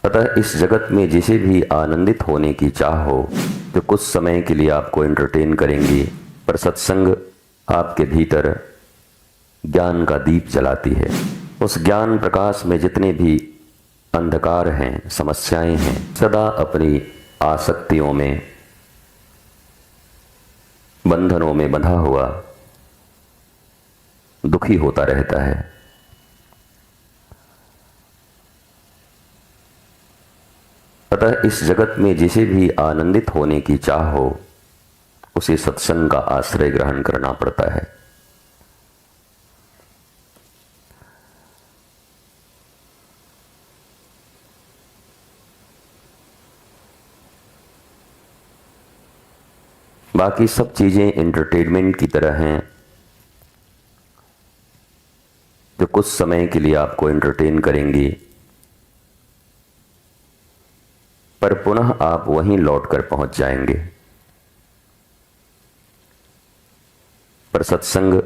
अतः इस जगत में जिसे भी आनंदित होने की चाह हो जो कुछ समय के लिए आपको एंटरटेन करेंगी, पर सत्संग आपके भीतर ज्ञान का दीप जलाती है। उस ज्ञान प्रकाश में जितने भी अंधकार हैं, समस्याएं हैं, सदा अपनी आसक्तियों में, बंधनों में बंधा हुआ दुखी होता रहता है। अतः इस जगत में जिसे भी आनंदित होने की चाह हो उसे सत्संग का आश्रय ग्रहण करना पड़ता है। बाकी सब चीजें एंटरटेनमेंट की तरह हैं जो कुछ समय के लिए आपको एंटरटेन करेंगी, पर पुनः आप वहीं लौटकर पहुंच जाएंगे। पर सत्संग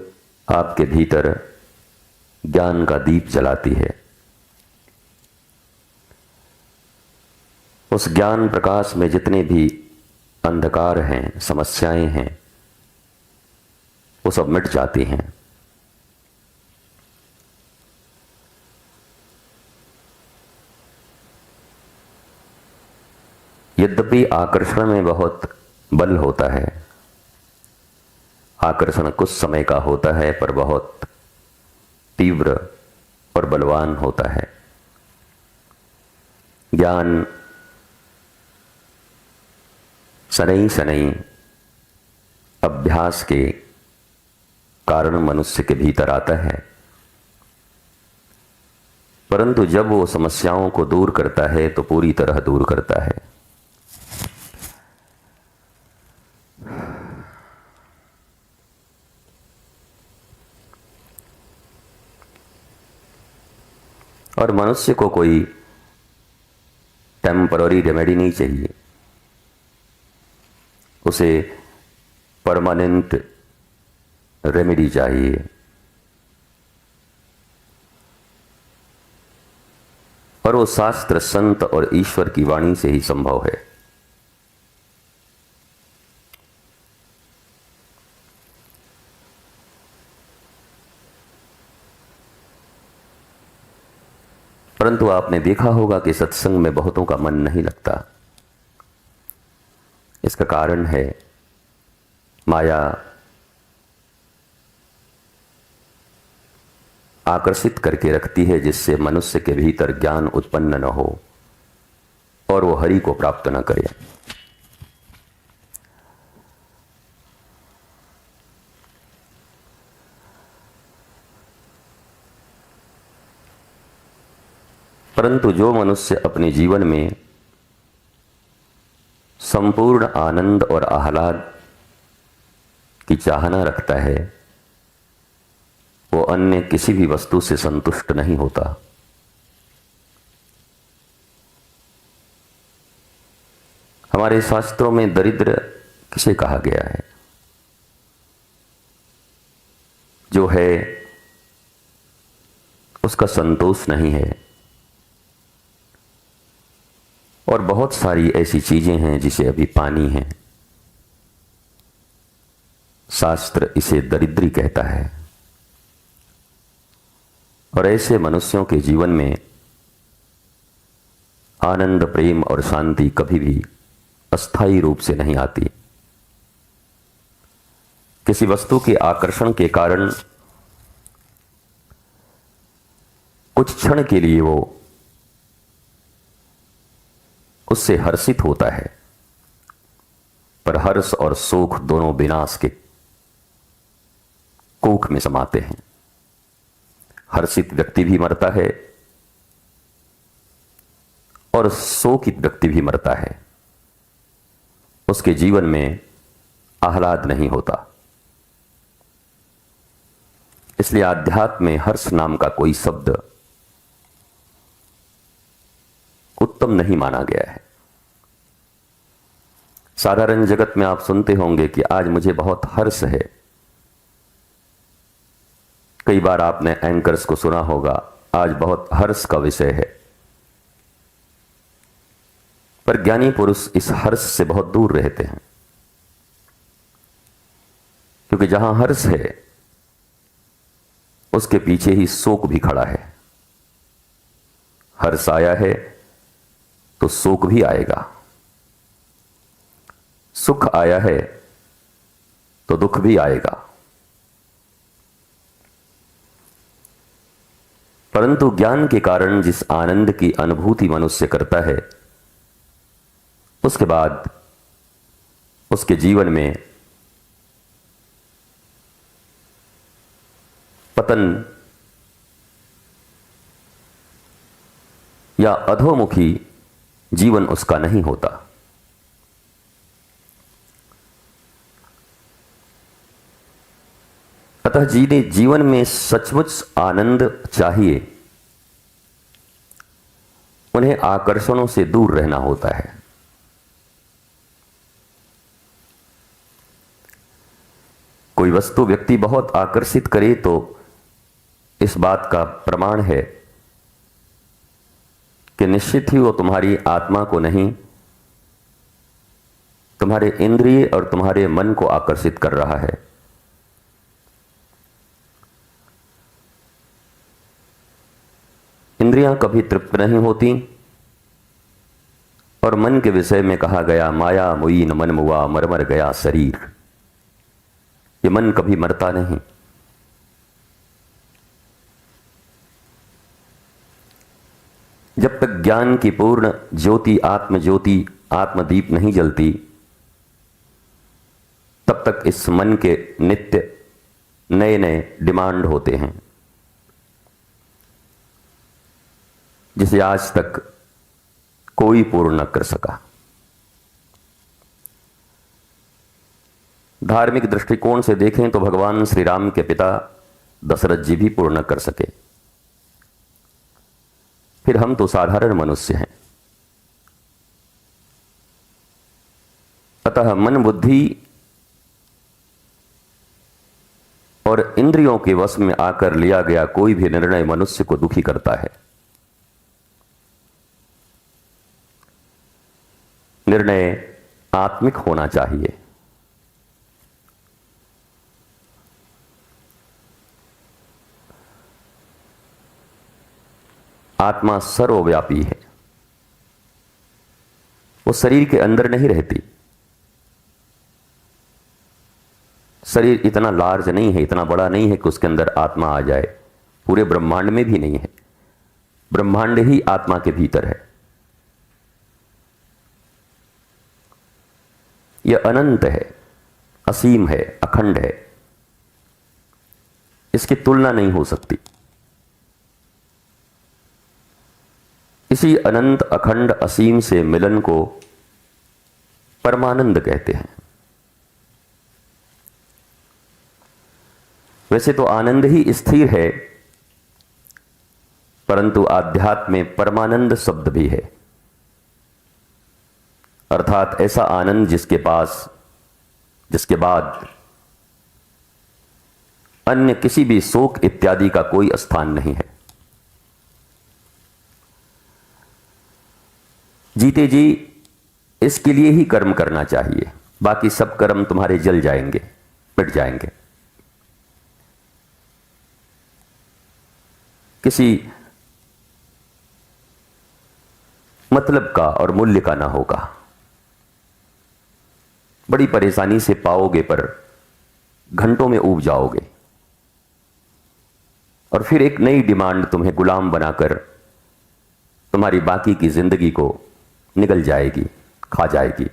आपके भीतर ज्ञान का दीप जलाती है। उस ज्ञान प्रकाश में जितने भी अंधकार हैं, समस्याएं हैं, वो सब मिट जाती हैं। यद्यपि आकर्षण में बहुत बल होता है, आकर्षण कुछ समय का होता है पर बहुत तीव्र और बलवान होता है। ज्ञान सनई सनई अभ्यास के कारण मनुष्य के भीतर आता है, परंतु जब वो समस्याओं को दूर करता है तो पूरी तरह दूर करता है। और मनुष्य को कोई टेम्पररी रेमेडी नहीं चाहिए, उसे परमानेंट रेमेडी चाहिए। और वो शास्त्र, संत और ईश्वर की वाणी से ही संभव है। परंतु आपने देखा होगा कि सत्संग में बहुतों का मन नहीं लगता। इसका कारण है माया आकर्षित करके रखती है, जिससे मनुष्य के भीतर ज्ञान उत्पन्न न हो और वो हरि को प्राप्त न करे। परंतु जो मनुष्य अपने जीवन में संपूर्ण आनंद और आह्लाद की चाहना रखता है, वो अन्य किसी भी वस्तु से संतुष्ट नहीं होता। हमारे शास्त्रों में दरिद्र किसे कहा गया है? जो है उसका संतोष नहीं है। और बहुत सारी ऐसी चीजें हैं जिसे अभी पानी है। शास्त्र इसे दरिद्री कहता है। और ऐसे मनुष्यों के जीवन में आनंद, प्रेम और शांति कभी भी अस्थायी रूप से नहीं आती। किसी वस्तु के आकर्षण के कारण कुछ क्षण के लिए वो उससे हर्षित होता है, पर हर्ष और सुख दोनों विनाश के कोख में समाते हैं। हर्षित व्यक्ति भी मरता है और शोकित व्यक्ति भी मरता है। उसके जीवन में आह्लाद नहीं होता। इसलिए आध्यात्म में हर्ष नाम का कोई शब्द उत्तम नहीं माना गया है। साधारण जगत में आप सुनते होंगे कि आज मुझे बहुत हर्ष है। कई बार आपने एंकर्स को सुना होगा, आज बहुत हर्ष का विषय है। पर ज्ञानी पुरुष इस हर्ष से बहुत दूर रहते हैं, क्योंकि जहां हर्ष है उसके पीछे ही शोक भी खड़ा है। हर्ष आया है तो शोक भी आएगा, सुख आया है तो दुख भी आएगा। परंतु ज्ञान के कारण जिस आनंद की अनुभूति मनुष्य करता है, उसके बाद उसके जीवन में पतन या अधोमुखी जीवन उसका नहीं होता। अतः जिन्हें जीवन में सचमुच आनंद चाहिए, उन्हें आकर्षणों से दूर रहना होता है। कोई वस्तु व्यक्ति बहुत आकर्षित करे तो इस बात का प्रमाण है कि निश्चित ही वो तुम्हारी आत्मा को नहीं, तुम्हारे इंद्रिय और तुम्हारे मन को आकर्षित कर रहा है। इंद्रियां कभी तृप्त नहीं होती, और मन के विषय में कहा गया माया मुई न मन मुआ मर मर गया शरीर। ये मन कभी मरता नहीं। जब तक ज्ञान की पूर्ण ज्योति आत्मदीप नहीं जलती, तब तक इस मन के नित्य नए नए डिमांड होते हैं, जिसे आज तक कोई पूर्ण न कर सका। धार्मिक दृष्टिकोण से देखें तो भगवान श्री राम के पिता दशरथ जी भी पूर्ण कर सके, फिर हम तो साधारण मनुष्य हैं। अतः मन बुद्धि और इंद्रियों के वश में आकर लिया गया कोई भी निर्णय मनुष्य को दुखी करता है। निर्णय आत्मिक होना चाहिए। आत्मा सर्वव्यापी है, वो शरीर के अंदर नहीं रहती। शरीर इतना लार्ज नहीं है, इतना बड़ा नहीं है कि उसके अंदर आत्मा आ जाए। पूरे ब्रह्मांड में भी नहीं है। ब्रह्मांड ही आत्मा के भीतर है। यह अनंत है, असीम है, अखंड है। इसकी तुलना नहीं हो सकती। इसी अनंत अखंड असीम से मिलन को परमानंद कहते हैं। वैसे तो आनंद ही स्थिर है, परंतु आध्यात्म में परमानंद शब्द भी है, अर्थात ऐसा आनंद जिसके बाद अन्य किसी भी शोक इत्यादि का कोई स्थान नहीं है। जीते जी इसके लिए ही कर्म करना चाहिए, बाकी सब कर्म तुम्हारे जल जाएंगे, मिट जाएंगे। किसी मतलब का और मूल्य का ना होगा। बड़ी परेशानी से पाओगे, पर घंटों में ऊब जाओगे, और फिर एक नई डिमांड तुम्हें गुलाम बनाकर तुम्हारी बाकी की जिंदगी को निगल जाएगी, खा जाएगी।